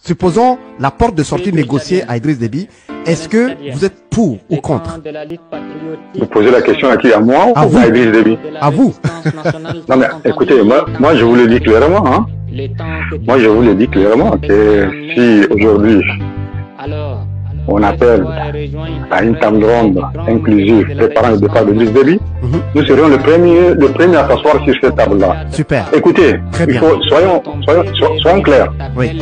supposons la porte de sortie négociée à Idriss Déby. Est-ce que vous êtes pour ou contre? Vous posez la question à qui? À moi à ou vous. à Idriss Déby? À vous. Non mais écoutez, moi je vous le dis clairement. Hein. Moi je vous le dis clairement que si aujourd'hui on appelle à une table ronde inclusive préparant le départ de Idriss Déby, nous serions le premier à s'asseoir sur cette table-là. Super. Écoutez, Très bien. soyons clairs. Oui.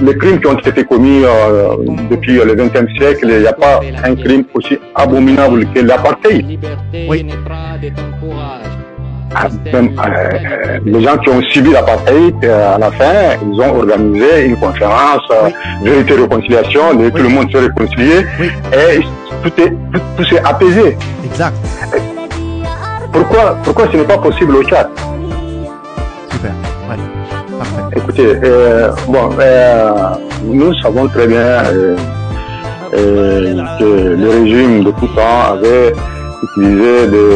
Les crimes qui ont été commis depuis le XXe siècle, il n'y a pas un crime aussi abominable que l'apartheid. Oui. Même, les gens qui ont subi l'apartheid, à la fin, ils ont organisé une conférence, vérité et réconciliation, tout le monde s'est réconcilié, et tout s'est apaisé. Exact. Pourquoi ce n'est pas possible au Tchad? Super. Ouais. Parfait. Écoutez, nous savons très bien que le régime de tout temps avait utilisé des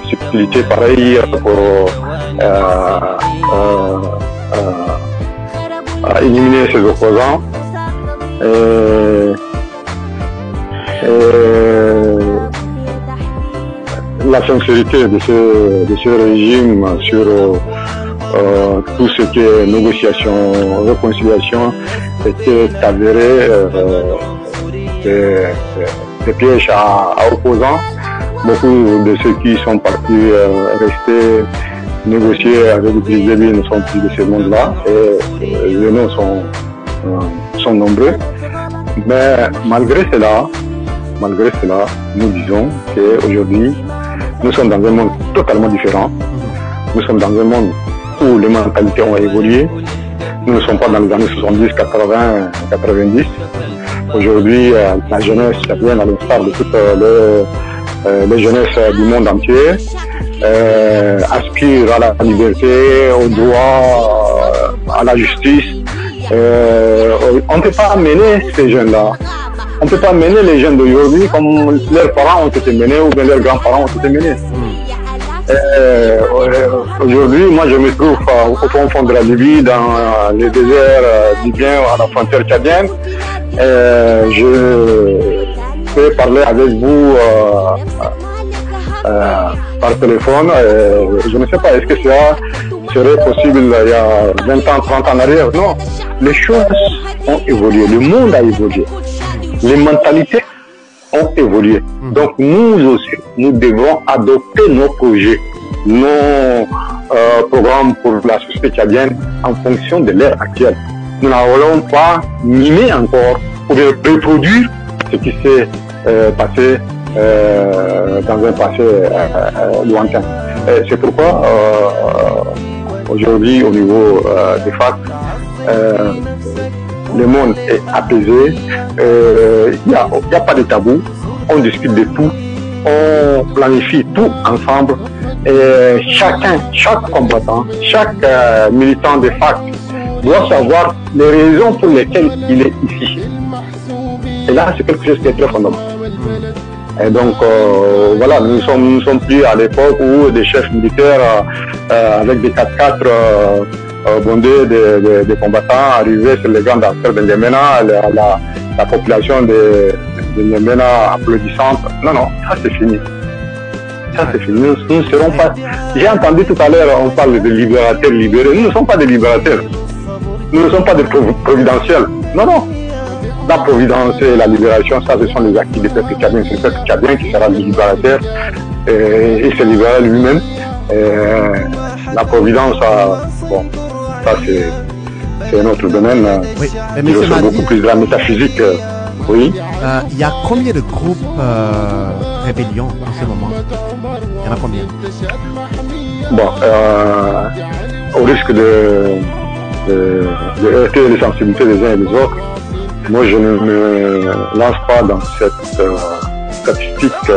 subtilités pareilles pour éliminer ses opposants. La sincérité de ce régime sur tout ce qui est négociation, réconciliation était avérée des pièges à opposants. Beaucoup de ceux qui sont partis rester négocier avec Idriss Déby ne sont plus de ce monde-là et les noms sont nombreux. Mais malgré cela, nous disons qu'aujourd'hui, nous sommes dans un monde totalement différent. Nous sommes dans un monde où les mentalités ont évolué. Nous ne sommes pas dans les années 70, 80, 90. Aujourd'hui, la jeunesse, bien à l'instar de toutes les jeunesses du monde entier, aspire à la liberté, au droit, à la justice. On ne peut pas mener ces jeunes-là. On ne peut pas mener les jeunes d'aujourd'hui comme leurs parents ont été menés ou bien leurs grands-parents ont été menés. Aujourd'hui, moi je me trouve au fond de la Libye, dans les déserts libyens à la frontière tchadienne. Je peux parler avec vous par téléphone. Je ne sais pas, est-ce que ça serait possible il y a 20 ans, 30 ans en arrière? Non. Les choses ont évolué, le monde a évolué, les mentalités ont évolué. Donc nous aussi, nous devons adopter nos projets, nos programmes pour la société tchadienne en fonction de l'ère actuelle. Nous n'allons pas mimer encore ou bien reproduire ce qui s'est passé dans un passé lointain. C'est pourquoi aujourd'hui au niveau des facs, le monde est apaisé, il n'y a pas de tabou, on discute de tout, on planifie tout ensemble et chaque combattant, chaque militant des facs doit savoir les raisons pour lesquelles il est ici. Et là, c'est quelque chose qui est très fondamental. Et donc, voilà, nous ne sommes plus à l'époque où des chefs militaires avec des 4x4 bondés de combattants arrivaient sur les grands acteurs de N'Djamena, la population de N'Djamena applaudissante. Non, non, ça c'est fini. Ça c'est fini. Nous ne serons pas... J'ai entendu tout à l'heure, on parle de libérateurs libérés. Nous ne sommes pas des libérateurs. Nous ne sommes pas des providentiels. Non, non. La providence et la libération, ça ce sont les acquis du peuple tchadien. C'est le peuple tchadien qui sera le libérateur et se libérer lui-même. La providence, bon, ça c'est un autre domaine. Oui, mais qui est beaucoup plus de la métaphysique. Oui. Il y a combien de groupes rébellions en ce moment? Il y en a combien? Bon, au risque de heurter les sensibilités des uns et des autres, moi je ne me lance pas dans cette statistique